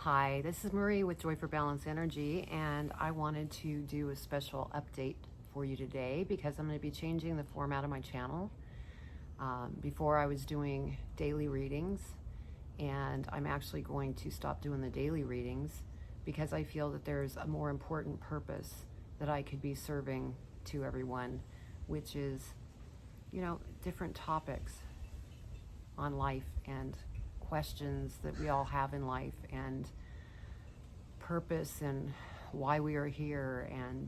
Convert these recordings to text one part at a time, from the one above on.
Hi, this is Marie with Joy4Balance Energy, and I wanted to do a special update for you today because I'm going to be changing the format of my channel. Before I was doing daily readings, and I'm actually going to stop doing the daily readings because I feel that there's a more important purpose that I could be serving to everyone, which is, different topics on life and questions that we all have in life and purpose and why we are here. And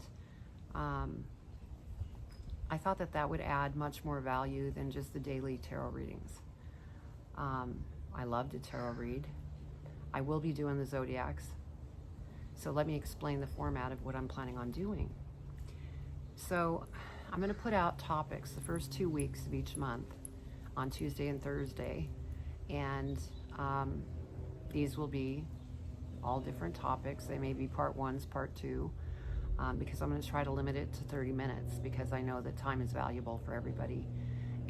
I thought that that would add much more value than just the daily tarot readings. I love to tarot read. I will be doing the Zodiacs. So let me explain the format of what I'm planning on doing. So I'm going to put out topics the first 2 weeks of each month on Tuesday and Thursday. And these will be all different topics. They may be part ones, part two, because I'm going to try to limit it to 30 minutes because I know that time is valuable for everybody.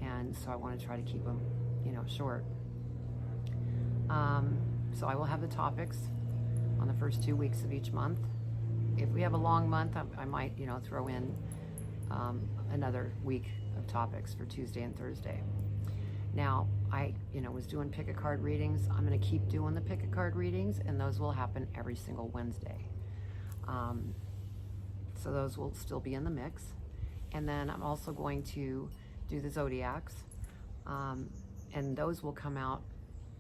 And so I want to try to keep them, short. So I will have the topics on the first 2 weeks of each month. If we have a long month, I might, throw in another week of topics for Tuesday and Thursday. Now, I was doing pick-a-card readings. I'm going to keep doing the pick-a-card readings, and those will happen every single Wednesday. So those will still be in the mix. And then I'm also going to do the Zodiacs, and those will come out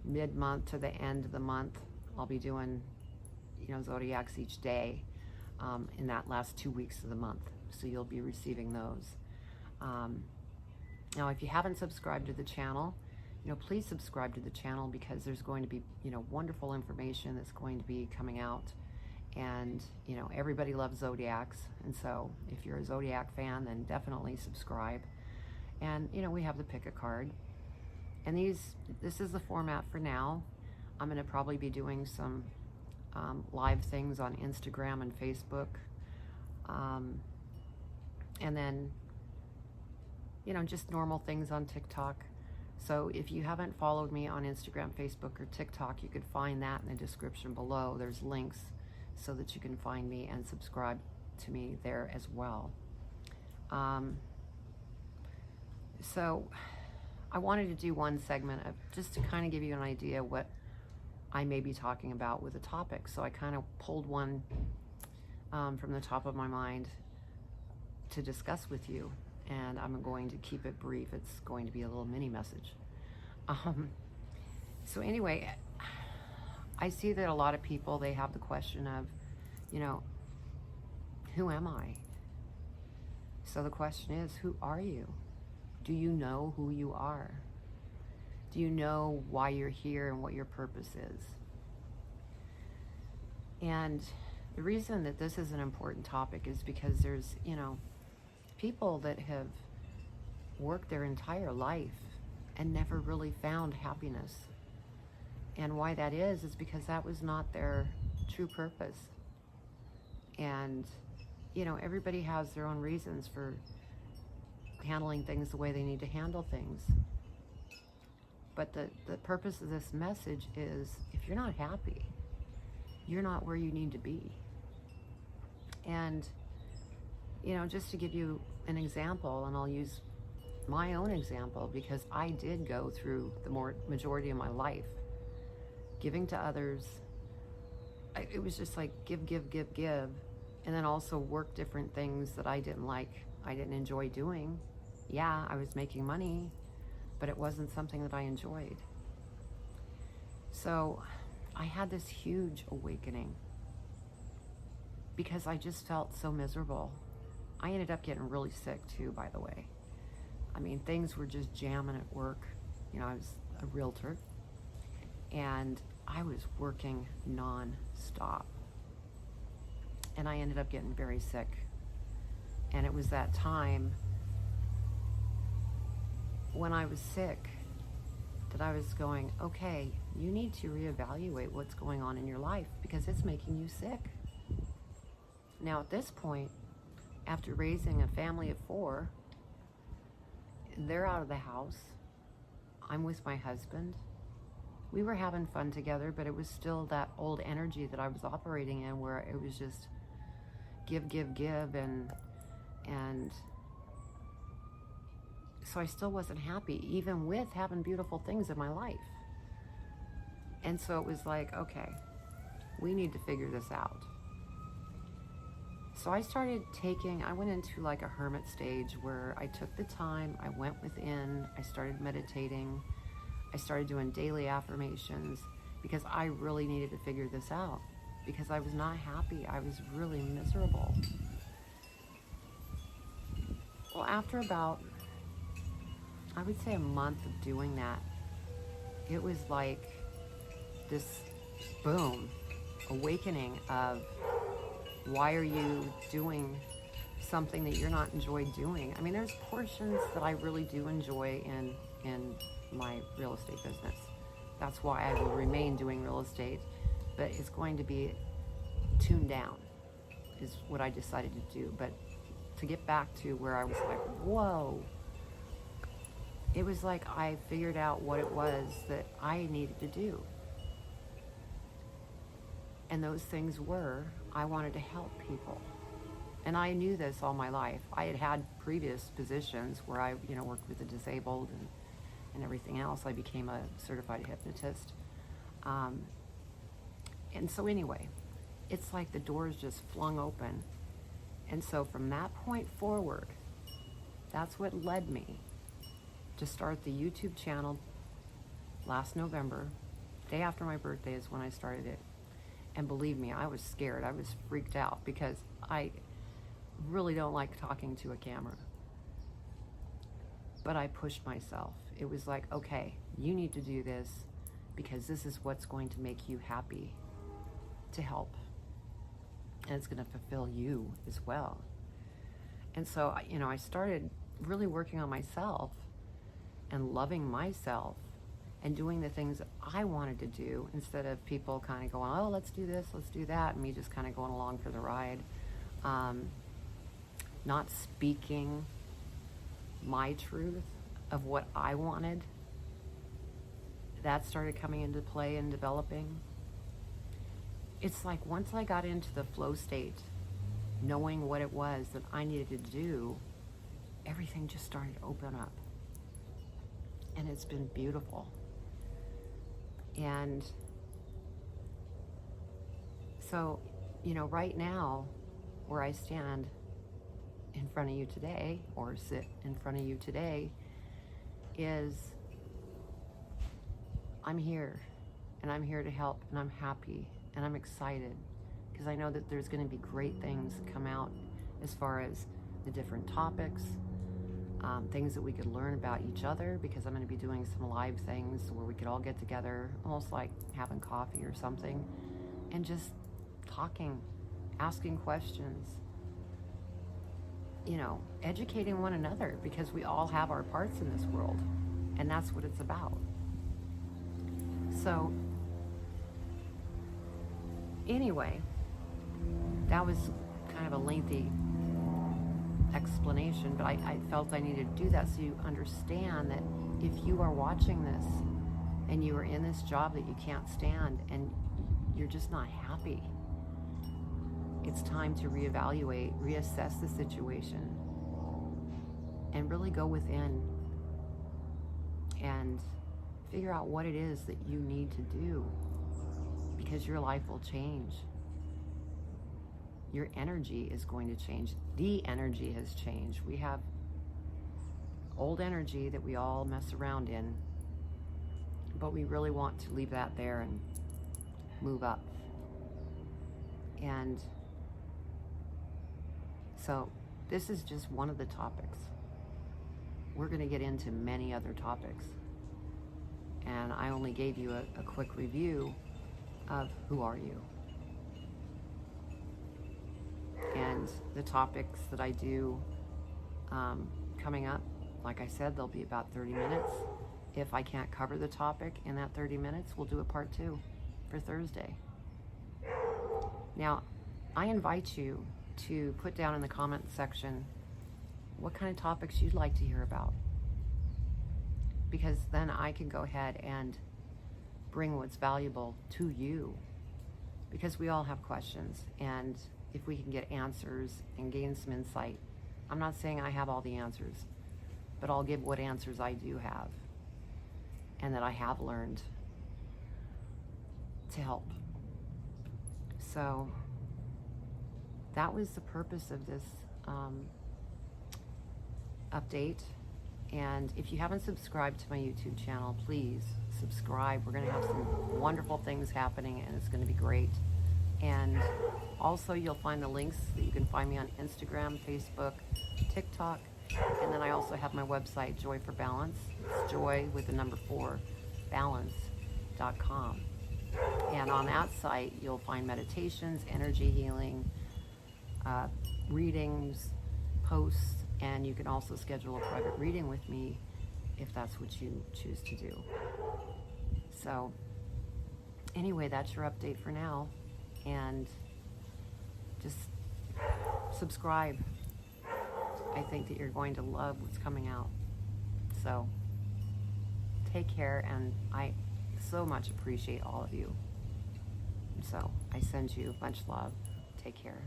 mid-month to the end of the month. I'll be doing, Zodiacs each day in that last 2 weeks of the month. So you'll be receiving those. Now, if you haven't subscribed to the channel, please subscribe to the channel because there's going to be, wonderful information that's going to be coming out. And, everybody loves Zodiacs. And so if you're a Zodiac fan, then definitely subscribe. And, we have the pick a card. And this is the format for now. I'm going to probably be doing some live things on Instagram and Facebook. And then just normal things on TikTok. So if you haven't followed me on Instagram, Facebook, or TikTok, you could find that in the description below. There's links so that you can find me and subscribe to me there as well. So I wanted to do one segment of just to kind of give you an idea what I may be talking about with the topic. So I kind of pulled one from the top of my mind to discuss with you. And I'm going to keep it brief. It's going to be a little mini message. So anyway, I see that a lot of people, they have the question of, who am I? So the question is, who are you? Do you know who you are? Do you know why you're here and what your purpose is? And the reason that this is an important topic is because there's, people that have worked their entire life and never really found happiness. And why that is because that was not their true purpose. And, everybody has their own reasons for handling things the way they need to handle things. But the purpose of this message is, if you're not happy, you're not where you need to be. And just to give you an example, and I'll use my own example because I did go through the majority of my life giving to others. It was just like give, and then also work different things that I didn't like, I didn't enjoy doing. Yeah, I was making money, but it wasn't something that I enjoyed. So I had this huge awakening because I just felt so miserable. I ended up getting really sick too, by the way. I mean, things were just jamming at work. I was a realtor and I was working non-stop. And I ended up getting very sick. And it was that time when I was sick that I was going, okay, you need to reevaluate what's going on in your life because it's making you sick. Now at this point, after raising a family of 4, they're out of the house. I'm with my husband. we were having fun together, but it was still that old energy that I was operating in, where it was just give, give, give, and so I still wasn't happy, even with having beautiful things in my life. And so it was like, okay, we need to figure this out. So I went into like a hermit stage where I took the time, I went within, I started meditating, I started doing daily affirmations, because I really needed to figure this out, because I was not happy. I was really miserable. Well, after about, I would say, a month of doing that, it was like this boom, awakening of, why are you doing something that you're not enjoying doing? I mean, there's portions that I really do enjoy in my real estate business. That's why I will remain doing real estate, but it's going to be tuned down, is what I decided to do. But to get back to where I was like, whoa, it was like I figured out what it was that I needed to do. And those things were, I wanted to help people. And I knew this all my life. I had had previous positions where I, worked with the disabled and everything else. I became a certified hypnotist. And so anyway, it's like the doors just flung open. And so from that point forward, that's what led me to start the YouTube channel last November. Day after my birthday is when I started it. And believe me, I was scared. I was freaked out, because I really don't like talking to a camera. But I pushed myself. It was like, okay, you need to do this, because this is what's going to make you happy, to help. And it's going to fulfill you as well. And so, I started really working on myself and loving myself and doing the things that I wanted to do, instead of people kind of going, oh, let's do this, let's do that, and me just kind of going along for the ride. Not speaking my truth of what I wanted. That started coming into play and developing. It's like once I got into the flow state, knowing what it was that I needed to do, everything just started to open up. And it's been beautiful. And so, right now, where I stand in front of you today, or sit in front of you today, is I'm here, and I'm here to help, and I'm happy, and I'm excited, because I know that there's going to be great things that come out as far as the different topics, things that we could learn about each other, because I'm going to be doing some live things where we could all get together, almost like having coffee or something, and just talking, asking questions, educating one another, because we all have our parts in this world, and that's what it's about. So anyway, that was kind of a lengthy explanation, but I felt I needed to do that, so you understand that if you are watching this and you are in this job that you can't stand and you're just not happy, it's time to reevaluate, reassess the situation, and really go within and figure out what it is that you need to do, because your life will change. Your energy is going to change. The energy has changed. We have old energy that we all mess around in, but we really want to leave that there and move up. And so this is just one of the topics. We're going to get into many other topics. And I only gave you a quick review of who are you. And the topics that I do coming up, like I said, they'll be about 30 minutes. If I can't cover the topic in that 30 minutes, we'll do a part 2 for Thursday. Now, I invite you to put down in the comment section what kind of topics you'd like to hear about, because then I can go ahead and bring what's valuable to you, because we all have questions, and if we can get answers and gain some insight. I'm not saying I have all the answers, but I'll give what answers I do have and that I have learned to help. So that was the purpose of this update. And if you haven't subscribed to my YouTube channel, please subscribe. We're going to have some wonderful things happening, and it's going to be great. And also, you'll find the links that you can find me on Instagram, Facebook, TikTok, and then I also have my website, Joy4Balance. It's joy with the number 4, balance.com. And on that site, you'll find meditations, energy healing, readings, posts, and you can also schedule a private reading with me if that's what you choose to do. So anyway, that's your update for now. And just subscribe. I think that you're going to love what's coming out. So take care, and I so much appreciate all of you. So I send you much love. Take care.